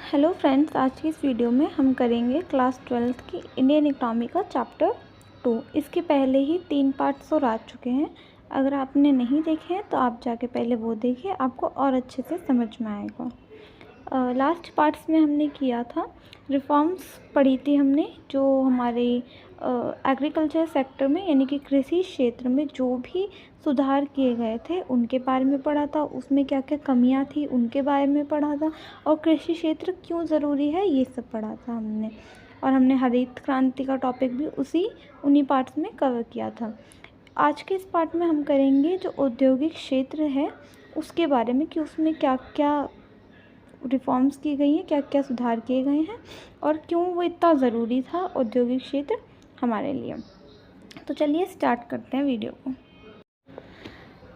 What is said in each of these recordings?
Hello friends, आज की इस वीडियो में हम करेंगे क्लास 12th की इंडियन इकोनॉमी का चैप्टर 2। इसके पहले ही 3 पार्ट्स और आ चुके हैं। अगर आपने नहीं देखे हैं तो आप जाके पहले वो देखिए, आपको और अच्छे से समझ में आएगा। लास्ट पार्ट्स में हमने किया था, रिफॉर्म्स पढ़ी थी हमने, जो हमारे एग्रीकल्चर सेक्टर में यानी कि कृषि क्षेत्र में जो भी सुधार किए गए थे उनके बारे में पढ़ा था, उसमें क्या क्या कमियां थी उनके बारे में पढ़ा था, और कृषि क्षेत्र क्यों ज़रूरी है ये सब पढ़ा था हमने। और हमने हरित क्रांति का टॉपिक भी उन्हीं पार्ट्स में कवर किया था। आज के इस पार्ट में हम करेंगे जो औद्योगिक क्षेत्र है उसके बारे में, कि उसमें क्या क्या रिफॉर्म्स की गई हैं, क्या क्या सुधार किए गए हैं और क्यों वो इतना ज़रूरी था औद्योगिक क्षेत्र हमारे लिए। तो चलिए स्टार्ट करते हैं वीडियो को।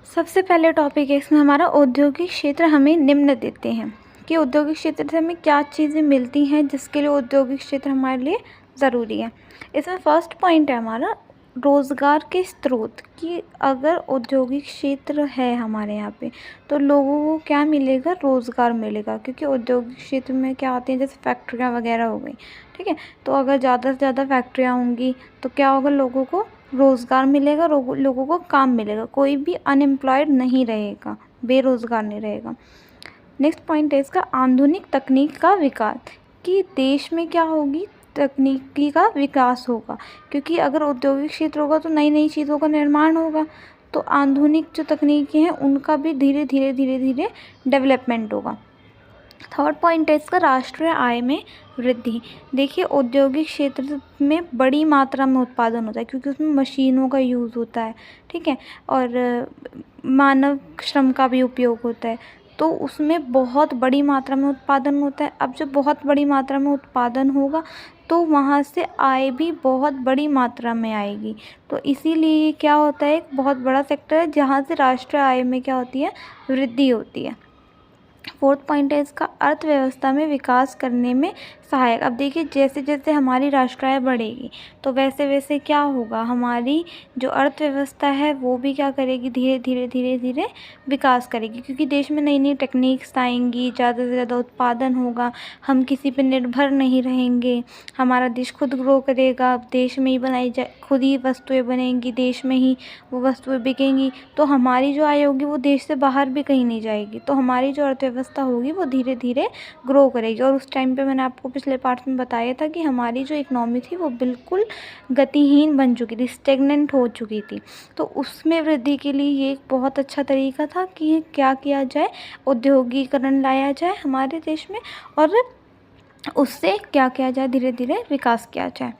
सबसे पहले टॉपिक है इसमें हमारा, औद्योगिक क्षेत्र हमें निम्न देते हैं कि औद्योगिक क्षेत्र से हमें क्या चीज़ें मिलती हैं जिसके लिए औद्योगिक क्षेत्र हमारे लिए ज़रूरी है। इसमें फर्स्ट पॉइंट है हमारा रोज़गार के स्रोत, कि अगर औद्योगिक क्षेत्र है हमारे यहाँ पे तो लोगों को क्या मिलेगा, रोज़गार मिलेगा। क्योंकि औद्योगिक क्षेत्र में क्या होती हैं, जैसे फैक्ट्रियाँ वगैरह हो गई, ठीक है। तो अगर ज़्यादा से ज़्यादा फैक्ट्रियाँ होंगी तो क्या होगा, लोगों को रोज़गार मिलेगा, लोगों को काम मिलेगा, कोई भी अनएम्प्लॉयड नहीं रहेगा, बेरोज़गार नहीं रहेगा। नेक्स्ट पॉइंट है इसका, आधुनिक तकनीक का विकास, कि देश में क्या होगी, तकनीकी का विकास होगा। क्योंकि अगर औद्योगिक क्षेत्र होगा तो नई नई चीज़ों का निर्माण होगा, तो आधुनिक जो तकनीकी हैं उनका भी धीरे धीरे डेवलपमेंट होगा। थर्ड पॉइंट है इसका, राष्ट्रीय आय में वृद्धि। देखिए औद्योगिक क्षेत्र में बड़ी मात्रा में उत्पादन होता है क्योंकि उसमें मशीनों का यूज़ होता है, ठीक है, और मानव श्रम का भी उपयोग होता है, तो उसमें बहुत बड़ी मात्रा में उत्पादन होता है। अब जब बहुत बड़ी मात्रा में उत्पादन होगा तो वहाँ से आय भी बहुत बड़ी मात्रा में आएगी। तो इसीलिए क्या होता है, एक बहुत बड़ा सेक्टर है जहाँ से राष्ट्रीय आय में क्या होती है, वृद्धि होती है। फोर्थ पॉइंट है इसका, अर्थव्यवस्था में विकास करने में सहायक। अब देखिए जैसे जैसे हमारी राष्ट्र आय बढ़ेगी तो वैसे वैसे क्या होगा, हमारी जो अर्थव्यवस्था है वो भी क्या करेगी, धीरे धीरे विकास करेगी। क्योंकि देश में नई नई टेक्निक्स आएंगी, ज़्यादा से ज़्यादा उत्पादन होगा, हम किसी पे निर्भर नहीं रहेंगे, हमारा देश खुद ग्रो करेगा, देश में ही बनाई जाए, खुद ही वस्तुएं बनेंगी, देश में ही वो वस्तुएं बिकेंगी, तो हमारी जो आय होगी वो देश से बाहर भी कहीं नहीं जाएगी। तो हमारी जो अर्थव्यवस्था होगी वो धीरे धीरे ग्रो करेगी। और उस टाइम पे मैंने आपको पिछले पार्ट में बताया था कि हमारी जो इकनॉमी थी वो बिल्कुल गतिहीन बन चुकी थी, स्टेगनेंट हो चुकी थी। तो उसमें वृद्धि के लिए ये एक बहुत अच्छा तरीका था कि क्या किया जाए, औद्योगिकरण लाया जाए हमारे देश में और उससे क्या किया जाए, धीरे धीरे विकास किया जाए।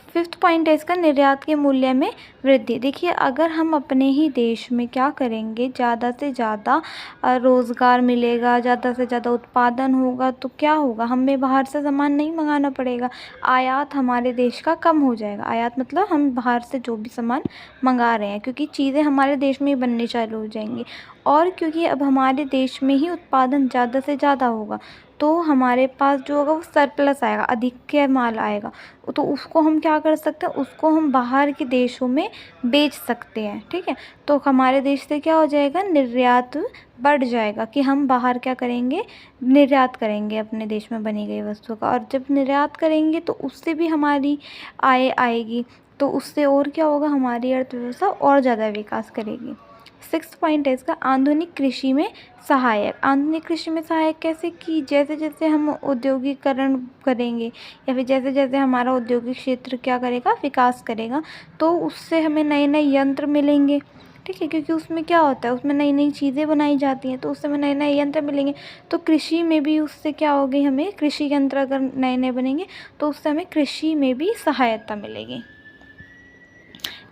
फिफ्थ पॉइंट है इसका, निर्यात के मूल्य में वृद्धि। देखिए अगर हम अपने ही देश में क्या करेंगे, ज़्यादा से ज़्यादा रोज़गार मिलेगा, ज़्यादा से ज़्यादा उत्पादन होगा तो क्या होगा, हमें बाहर से सामान नहीं मंगाना पड़ेगा, आयात हमारे देश का कम हो जाएगा। आयात मतलब हम बाहर से जो भी सामान मंगा रहे हैं, क्योंकि चीज़ें हमारे देश में ही बननी चालू हो जाएंगी। और क्योंकि अब हमारे देश में ही उत्पादन ज़्यादा से ज़्यादा होगा तो हमारे पास जो होगा वो सरप्लस आएगा, अधिक के माल आएगा, तो उसको हम क्या कर सकते हैं, उसको हम बाहर के देशों में बेच सकते हैं, ठीक है। तो हमारे देश से क्या हो जाएगा, निर्यात बढ़ जाएगा, कि हम बाहर क्या करेंगे, निर्यात करेंगे अपने देश में बनी गई वस्तु का। और जब निर्यात करेंगे तो उससे भी हमारी आय आएगी, तो उससे और क्या होगा, हमारी अर्थव्यवस्था और ज़्यादा विकास करेगी। सिक्स्थ पॉइंट है इसका, आधुनिक कृषि में सहायक। आधुनिक कृषि में सहायक कैसे, कि जैसे जैसे हम औद्योगिकरण करेंगे या फिर जैसे जैसे हमारा औद्योगिक क्षेत्र क्या करेगा, विकास करेगा, तो उससे हमें नए नए यंत्र मिलेंगे, ठीक है। क्योंकि उसमें क्या होता है, उसमें नई नई चीज़ें बनाई जाती हैं, तो उससे हमें नए नए यंत्र मिलेंगे। तो कृषि में भी उससे क्या होगी, हमें कृषि यंत्र अगर नए नए बनेंगे तो उससे हमें कृषि में भी सहायता मिलेगी।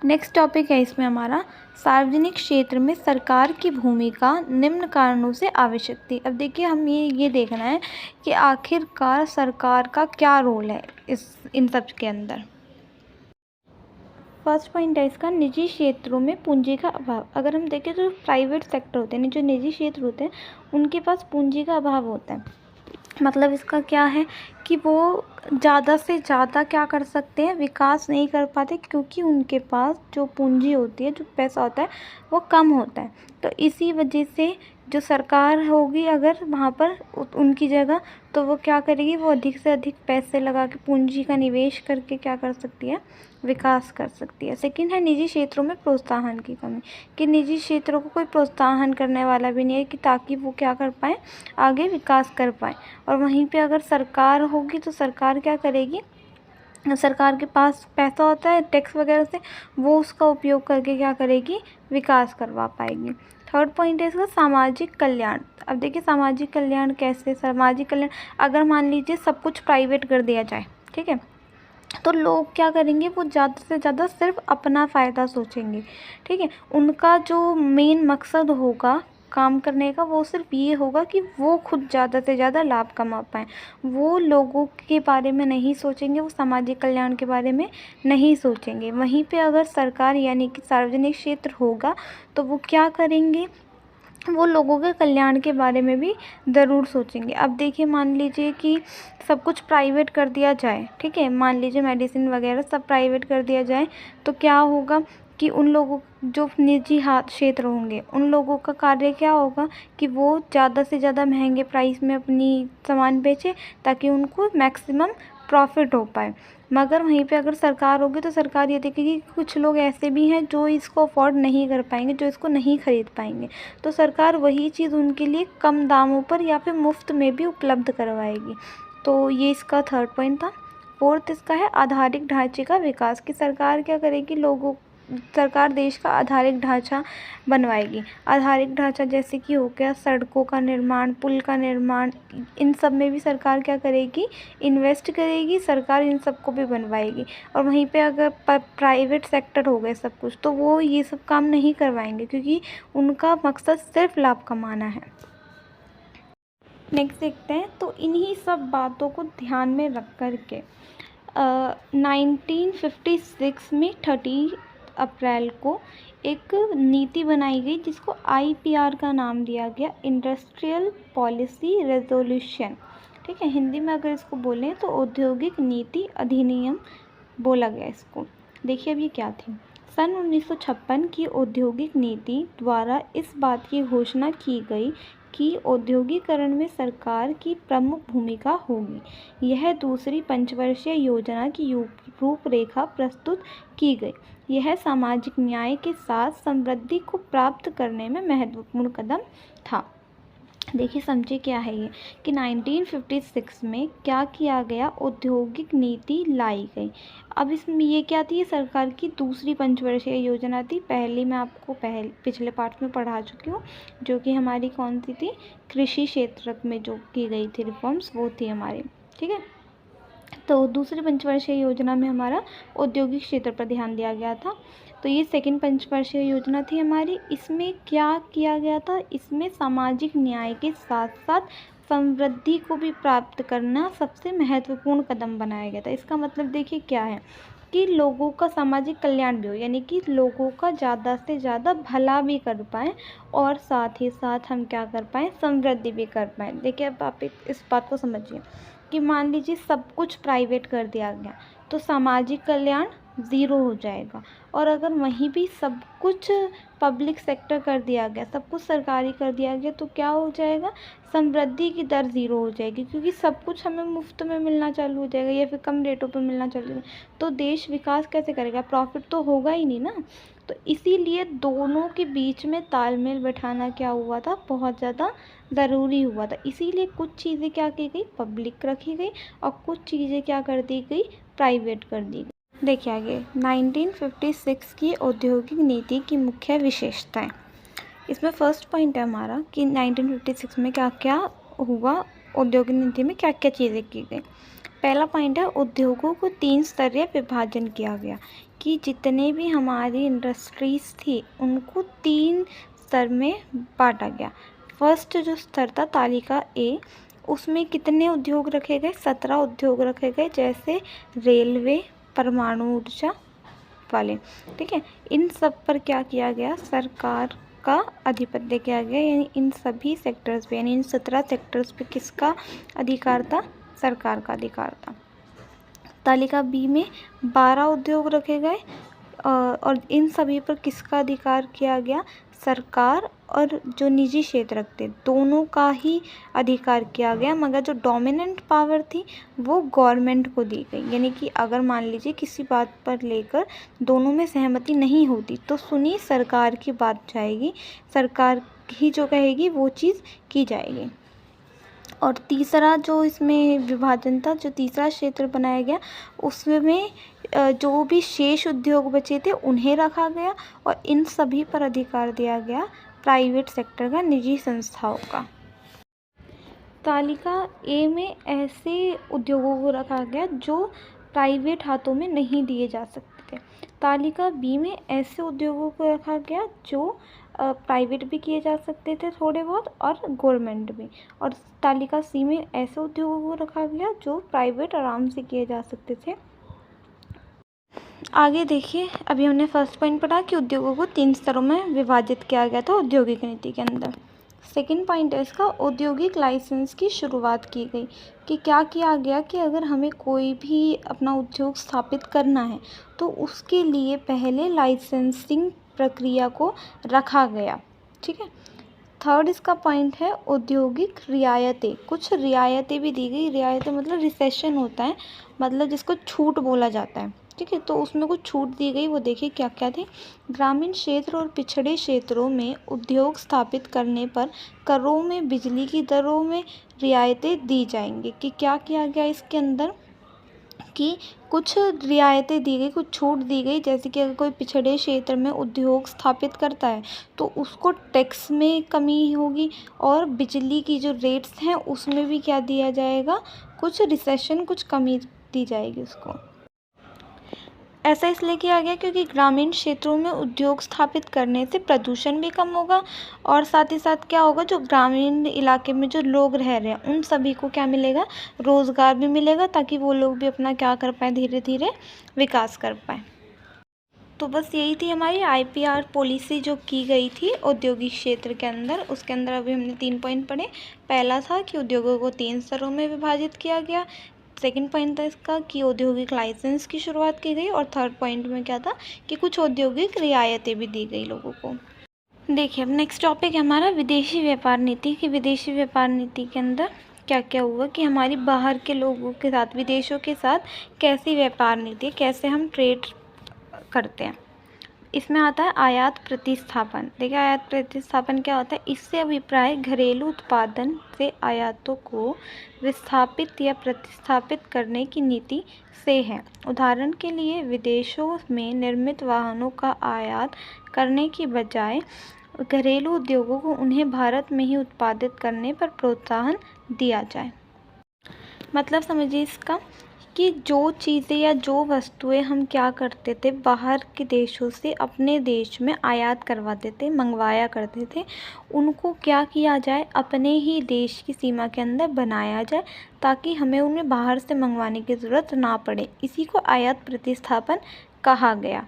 नेक्स्ट टॉपिक है इसमें हमारा, सार्वजनिक क्षेत्र में सरकार की भूमिका निम्न कारणों से आवश्यक थी। अब देखिए हम ये देखना है कि आखिरकार सरकार का क्या रोल है इन सब के अंदर। फर्स्ट पॉइंट है इसका, निजी क्षेत्रों में पूंजी का अभाव। अगर हम देखें तो प्राइवेट सेक्टर होते हैं, जो निजी क्षेत्र होते हैं उनके पास पूंजी का अभाव होता है। मतलब इसका क्या है कि वो ज़्यादा से ज़्यादा क्या कर सकते हैं, विकास नहीं कर पाते, क्योंकि उनके पास जो पूंजी होती है, जो पैसा होता है वो कम होता है। तो इसी वजह से जो सरकार होगी अगर वहाँ पर उनकी जगह, तो वो क्या करेगी, वो अधिक से अधिक पैसे लगा के पूंजी का निवेश करके क्या कर सकती है, विकास कर सकती है। सेकंड है निजी क्षेत्रों में प्रोत्साहन की कमी, कि निजी क्षेत्रों को कोई प्रोत्साहन करने वाला भी नहीं है कि ताकि वो क्या कर पाएँ, आगे विकास कर पाएँ। और वहीं पे अगर सरकार होगी तो सरकार क्या करेगी, सरकार के पास पैसा होता है टैक्स वगैरह से, वो उसका उपयोग करके क्या करेगी, विकास करवा पाएगी। थर्ड पॉइंट है इसका सामाजिक कल्याण। अब देखिए सामाजिक कल्याण कैसे, सामाजिक कल्याण अगर मान लीजिए सब कुछ प्राइवेट कर दिया जाए, ठीक है, तो लोग क्या करेंगे, वो ज़्यादा से ज़्यादा सिर्फ अपना फ़ायदा सोचेंगे, ठीक है। उनका जो मेन मकसद होगा काम करने का वो सिर्फ ये होगा कि वो खुद ज़्यादा से ज़्यादा लाभ कमा पाएँ। वो लोगों के बारे में नहीं सोचेंगे, वो सामाजिक कल्याण के बारे में नहीं सोचेंगे। वहीं पे अगर सरकार यानी कि सार्वजनिक क्षेत्र होगा तो वो क्या करेंगे, वो लोगों के कल्याण के बारे में भी ज़रूर सोचेंगे। अब देखिए मान लीजिए कि सब कुछ प्राइवेट कर दिया जाए, ठीक है, मान लीजिए मेडिसिन वगैरह सब प्राइवेट कर दिया जाए, तो क्या होगा कि उन लोगों जो निजी हाथ क्षेत्र होंगे उन लोगों का कार्य क्या होगा कि वो ज़्यादा से ज़्यादा महंगे प्राइस में अपनी सामान बेचें ताकि उनको मैक्सिमम प्रॉफिट हो पाए। मगर वहीं पे अगर सरकार होगी तो सरकार ये देखेगी कि कुछ लोग ऐसे भी हैं जो इसको अफोर्ड नहीं कर पाएंगे, जो इसको नहीं खरीद पाएंगे, तो सरकार वही चीज़ उनके लिए कम दामों पर या फिर मुफ्त में भी उपलब्ध करवाएगी। तो ये इसका थर्ड पॉइंट था। फोर्थ इसका है आधारिक ढांचे का विकास, की सरकार क्या करेगी, लोगों सरकार देश का आधारिक ढांचा बनवाएगी। आधारिक ढांचा जैसे कि हो गया सड़कों का निर्माण, पुल का निर्माण, इन सब में भी सरकार क्या करेगी, इन्वेस्ट करेगी, सरकार इन सब को भी बनवाएगी। और वहीं पे अगर प्राइवेट सेक्टर हो गए सब कुछ, तो वो ये सब काम नहीं करवाएंगे क्योंकि उनका मकसद सिर्फ लाभ कमाना है। नेक्स्ट देखते हैं, तो इन्हीं सब बातों को ध्यान में रख कर के 1956 में 30 अप्रैल को एक नीति बनाई गई जिसको IPR का नाम दिया गया, इंडस्ट्रियल पॉलिसी रेजोल्यूशन, ठीक है। हिंदी में अगर इसको बोलें तो औद्योगिक नीति अधिनियम बोला गया इसको। देखिए अब ये क्या थी, सन 1956 की औद्योगिक नीति द्वारा इस बात की घोषणा की गई कि औद्योगिकरण में सरकार की प्रमुख भूमिका होगी। यह दूसरी पंचवर्षीय योजना की रूपरेखा प्रस्तुत की गई। यह सामाजिक न्याय के साथ समृद्धि को प्राप्त करने में महत्वपूर्ण कदम था। देखिए समझिए क्या है ये कि 1956 में क्या किया गया, औद्योगिक नीति लाई गई। अब इसमें ये क्या थी, ये सरकार की दूसरी पंचवर्षीय योजना थी। पहली मैं आपको पिछले पार्ट में पढ़ा चुकी हूँ, जो कि हमारी कौन सी थी, कृषि क्षेत्र में जो की गई थी रिफॉर्म्स, वो थी हमारी, ठीक है। तो दूसरी पंचवर्षीय योजना में हमारा औद्योगिक क्षेत्र पर ध्यान दिया गया था। तो ये सेकंड पंचवर्षीय योजना थी हमारी। इसमें क्या किया गया था, इसमें सामाजिक न्याय के साथ साथ समृद्धि को भी प्राप्त करना सबसे महत्वपूर्ण कदम बनाया गया था। इसका मतलब देखिए क्या है कि लोगों का सामाजिक कल्याण भी हो, यानी कि लोगों का ज़्यादा से ज़्यादा भला भी कर पाएँ और साथ ही साथ हम क्या कर पाएँ, समृद्धि भी कर पाएँ। देखिए अब आप इस बात को समझिए कि मान लीजिए सब कुछ प्राइवेट कर दिया गया तो सामाजिक कल्याण ज़ीरो हो जाएगा, और अगर वहीं भी सब कुछ पब्लिक सेक्टर कर दिया गया, सब कुछ सरकारी कर दिया गया, तो क्या हो जाएगा, समृद्धि की दर ज़ीरो हो जाएगी, क्योंकि सब कुछ हमें मुफ्त में मिलना चालू हो जाएगा या फिर कम रेटों पर मिलना चालू हो जाएगा। तो देश विकास कैसे करेगा, प्रॉफिट तो होगा ही नहीं ना। तो इसीलिए दोनों के बीच में तालमेल बैठाना क्या हुआ था, बहुत ज़्यादा ज़रूरी हुआ था। इसीलिए कुछ चीज़ें क्या की गई, पब्लिक रखी गई, और कुछ चीज़ें क्या कर दी गई, प्राइवेट कर दी गई। देखिए आगे 1956 की औद्योगिक नीति की मुख्य विशेषताएं। इसमें फर्स्ट पॉइंट है हमारा कि 1956 में क्या क्या हुआ, औद्योगिक नीति में क्या क्या चीज़ें की गई। पहला पॉइंट है उद्योगों को 3 स्तरीय विभाजन किया गया, कि जितने भी हमारी इंडस्ट्रीज़ थी उनको 3 स्तर में बांटा गया। फर्स्ट जो स्तर था तालिका ए, उसमें कितने उद्योग रखे गए, 17 उद्योग रखे गए, जैसे रेलवे, परमाणु ऊर्जा वाले, ठीक है। इन सब पर क्या किया गया, सरकार का आधिपत्य किया गया, यानी इन सभी सेक्टर्स पे, यानी इन 17 सेक्टर्स पे किसका अधिकार था, सरकार का अधिकार था। तालिका बी में 12 उद्योग रखे गए और इन सभी पर किसका अधिकार किया गया, सरकार और जो निजी क्षेत्र थे दोनों का ही अधिकार किया गया, मगर जो डोमिनेंट पावर थी वो गवर्नमेंट को दी गई। यानी कि अगर मान लीजिए किसी बात पर लेकर दोनों में सहमति नहीं होती तो सुनी सरकार की बात जाएगी, सरकार ही जो कहेगी वो चीज़ की जाएगी। और तीसरा जो इसमें विभाजन था, जो तीसरा क्षेत्र बनाया गया उसमें जो भी शेष उद्योग बचे थे उन्हें रखा गया और इन सभी पर अधिकार दिया गया प्राइवेट सेक्टर का, निजी संस्थाओं का। तालिका ए में ऐसे उद्योगों को रखा गया जो प्राइवेट हाथों में नहीं दिए जा सकते थे। तालिका बी में ऐसे उद्योगों को रखा गया जो प्राइवेट भी किए जा सकते थे थोड़े बहुत और गवर्नमेंट भी। और तालिका सी में ऐसे उद्योगों को रखा गया जो प्राइवेट आराम से किए जा सकते थे। आगे देखिए, अभी हमने फर्स्ट पॉइंट पढ़ा कि उद्योगों को 3 स्तरों में विभाजित किया गया था औद्योगिक नीति के अंदर। सेकंड पॉइंट है इसका, औद्योगिक लाइसेंस की शुरुआत की गई कि क्या किया गया कि अगर हमें कोई भी अपना उद्योग स्थापित करना है तो उसके लिए पहले लाइसेंसिंग प्रक्रिया को रखा गया। ठीक है। थर्ड इसका पॉइंट है औद्योगिक रियायतें, कुछ रियायतें भी दी गई। रियायतें मतलब रिसेशन होता है, मतलब जिसको छूट बोला जाता है। ठीक है, तो उसमें कुछ छूट दी गई, वो देखिए क्या क्या थे। ग्रामीण क्षेत्र और पिछड़े क्षेत्रों में उद्योग स्थापित करने पर करों में, बिजली की दरों में रियायतें दी जाएंगी। कि क्या किया गया इसके अंदर कि कुछ रियायतें दी गई, कुछ छूट दी गई। जैसे कि अगर कोई पिछड़े क्षेत्र में उद्योग स्थापित करता है तो उसको टैक्स में कमी होगी और बिजली की जो रेट्स हैं उसमें भी क्या दिया जाएगा, कुछ रिसेशन, कुछ कमी दी जाएगी उसको। ऐसा इसलिए किया गया क्योंकि ग्रामीण क्षेत्रों में उद्योग स्थापित करने से प्रदूषण भी कम होगा और साथ ही साथ क्या होगा, जो ग्रामीण इलाके में जो लोग रह रहे हैं उन सभी को क्या मिलेगा, रोज़गार भी मिलेगा, ताकि वो लोग भी अपना क्या कर पाएँ, धीरे धीरे विकास कर पाएँ। तो बस यही थी हमारी IPR पॉलिसी जो की गई थी औद्योगिक क्षेत्र के अंदर। उसके अंदर अभी हमने 3 पॉइंट पढ़े। पहला था कि उद्योगों को 3 स्तरों में विभाजित किया गया। सेकंड पॉइंट था इसका कि औद्योगिक लाइसेंस की शुरुआत की गई। और थर्ड पॉइंट में क्या था कि कुछ औद्योगिक रियायतें भी दी गई लोगों को। देखिए, अब नेक्स्ट टॉपिक है हमारा विदेशी व्यापार नीति। कि विदेशी व्यापार नीति के अंदर क्या क्या हुआ कि हमारी बाहर के लोगों के साथ, विदेशों के साथ कैसी व्यापार नीति है, कैसे हम ट्रेड करते हैं। इसमें आता है आयात प्रतिस्थापन। देखिए, आयात प्रतिस्थापन क्या होता है, इससे अभिप्राय घरेलू उत्पादन से आयातों को विस्थापित या प्रतिस्थापित करने की नीति से है। उदाहरण के लिए विदेशों में निर्मित वाहनों का आयात करने की बजाय घरेलू उद्योगों को उन्हें भारत में ही उत्पादित करने पर प्रोत्साहन दिया जाए। मतलब समझिए इसका कि जो चीज़ें या जो वस्तुएं हम क्या करते थे, बाहर के देशों से अपने देश में आयात करवाते थे, मंगवाया करते थे, उनको क्या किया जाए, अपने ही देश की सीमा के अंदर बनाया जाए ताकि हमें उन्हें बाहर से मंगवाने की ज़रूरत ना पड़े। इसी को आयात प्रतिस्थापन कहा गया।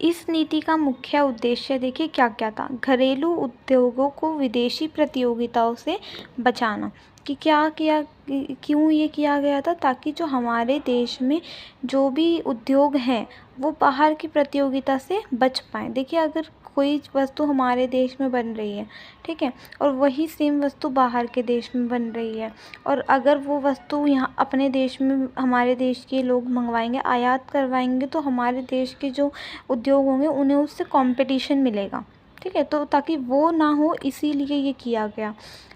इस नीति का मुख्य उद्देश्य देखिए क्या क्या था। घरेलू उद्योगों को विदेशी प्रतियोगिताओं से बचाना। कि क्या किया, क्यों ये किया गया था, ताकि जो हमारे देश में जो भी उद्योग हैं वो बाहर की प्रतियोगिता से बच पाएँ। देखिए, अगर कोई वस्तु हमारे देश में बन रही है, ठीक है, और वही सेम वस्तु बाहर के देश में बन रही है, और अगर वो वस्तु यहाँ अपने देश में हमारे देश के लोग मंगवाएंगे, आयात करवाएंगे, तो हमारे देश के जो उद्योग होंगे उन्हें उससे कंपटीशन मिलेगा। ठीक है, तो ताकि वो ना हो इसीलिए ये किया गया।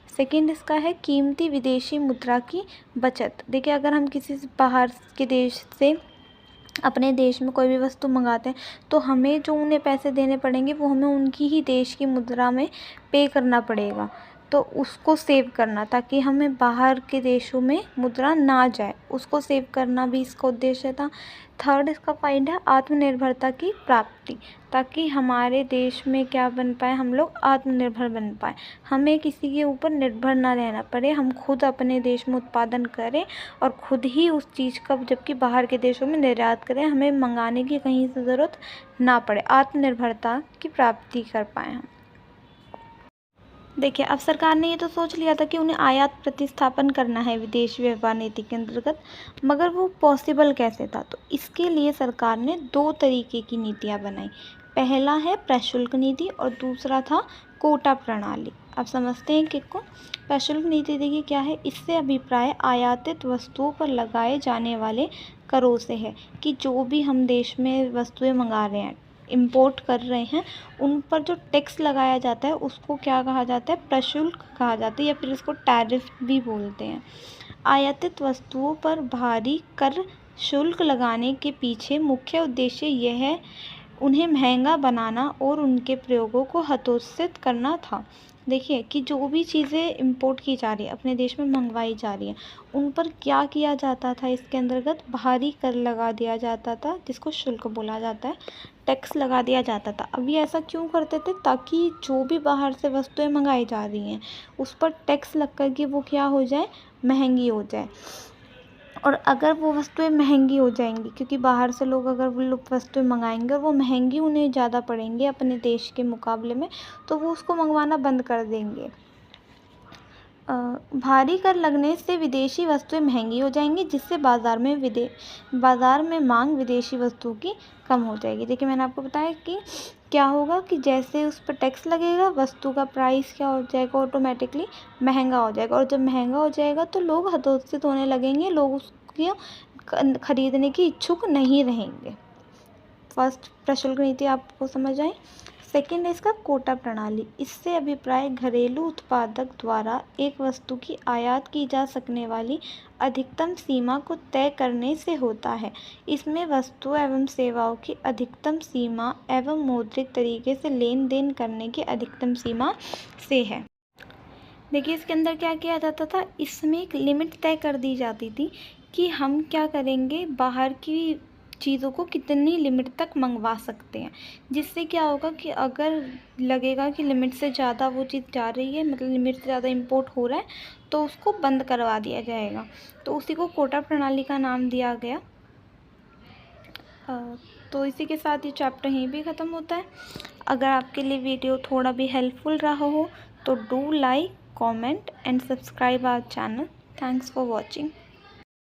सेकंड इसका है कीमती विदेशी मुद्रा की बचत। देखिए, अगर हम किसी बाहर के देश से अपने देश में कोई भी वस्तु मंगाते हैं तो हमें जो उन्हें पैसे देने पड़ेंगे वो हमें उनकी ही देश की मुद्रा में पे करना पड़ेगा। तो उसको सेव करना, ताकि हमें बाहर के देशों में मुद्रा ना जाए, उसको सेव करना भी इसका उद्देश्य था। थर्ड इसका पॉइंट है आत्मनिर्भरता की प्राप्ति, ताकि हमारे देश में क्या बन पाए, हम लोग आत्मनिर्भर बन पाए, हमें किसी के ऊपर निर्भर ना रहना पड़े, हम खुद अपने देश में उत्पादन करें और खुद ही उस चीज़ का जबकि बाहर के देशों में निर्यात करें, हमें मंगाने की कहीं से ज़रूरत ना पड़े, आत्मनिर्भरता की प्राप्ति कर पाएँ हम। देखिए, अब सरकार ने ये तो सोच लिया था कि उन्हें आयात प्रतिस्थापन करना है विदेशी व्यापार नीति के अंतर्गत, मगर वो पॉसिबल कैसे था। तो इसके लिए सरकार ने 2 तरीके की नीतियाँ बनाई। पहला है प्रशुल्क नीति और दूसरा था कोटा प्रणाली। अब समझते हैं किक को। प्रशुल्क नीति देखिए क्या है, इससे अभिप्राय आयातित वस्तुओं पर लगाए जाने वाले करों से है कि जो भी हम देश में वस्तुएं मंगा रहे हैं, इंपोर्ट कर रहे हैं, उन पर जो टैक्स लगाया जाता है उसको क्या कहा जाता है, प्रशुल्क कहा जाता है, या फिर इसको टैरिफ भी बोलते हैं। आयातित वस्तुओं पर भारी कर शुल्क लगाने के पीछे मुख्य उद्देश्य यह है उन्हें महंगा बनाना और उनके प्रयोगों को हतोत्साहित करना था। देखिए कि जो भी चीज़ें इंपोर्ट की जा रही है, अपने देश में मंगवाई जा रही हैं, उन पर क्या किया जाता था, इसके अंतर्गत भारी कर लगा दिया जाता था, जिसको शुल्क बोला जाता है, टैक्स लगा दिया जाता था। अब ये ऐसा क्यों करते थे, ताकि जो भी बाहर से वस्तुएं मंगाई जा रही हैं उस पर टैक्स लग कर के वो क्या हो जाए, महंगी हो जाए। और अगर वो वस्तुएं महंगी हो जाएंगी, क्योंकि बाहर से लोग अगर वो वस्तुएं मंगाएंगे और वो महंगी उन्हें ज़्यादा पड़ेंगी अपने देश के मुकाबले में, तो वो उसको मंगवाना बंद कर देंगे। भारी कर लगने से विदेशी वस्तुएं महंगी हो जाएंगी, जिससे बाज़ार में मांग विदेशी वस्तुओं की कम हो जाएगी। देखिए मैंने आपको बताया कि क्या होगा कि जैसे उस पर टैक्स लगेगा, वस्तु का प्राइस क्या हो जाएगा, ऑटोमेटिकली महंगा हो जाएगा, और जब महंगा हो जाएगा तो लोग हतोत्साहित होने लगेंगे, लोग उसको खरीदने की इच्छुक नहीं रहेंगे। फर्स्ट प्रशुल्क नीति आपको समझ आई। सेकेंड है इसका कोटा प्रणाली। इससे अभिप्राय घरेलू उत्पादक द्वारा एक वस्तु की आयात की जा सकने वाली अधिकतम सीमा को तय करने से होता है। इसमें वस्तु एवं सेवाओं की अधिकतम सीमा एवं मौद्रिक तरीके से लेन देन करने की अधिकतम सीमा से है। देखिए इसके अंदर क्या किया जाता था, इसमें एक लिमिट तय कर दी जाती थी कि हम क्या करेंगे, बाहर की चीज़ों को कितनी लिमिट तक मंगवा सकते हैं, जिससे क्या होगा कि अगर लगेगा कि लिमिट से ज़्यादा वो चीज़ जा रही है, मतलब लिमिट से ज़्यादा इंपोर्ट हो रहा है, तो उसको बंद करवा दिया जाएगा। तो उसी को कोटा प्रणाली का नाम दिया गया। तो इसी के साथ ये चैप्टर यहीं भी ख़त्म होता है। अगर आपके लिए वीडियो थोड़ा भी हेल्पफुल रहा हो तो do like, comment and subscribe our channel. Thanks for watching.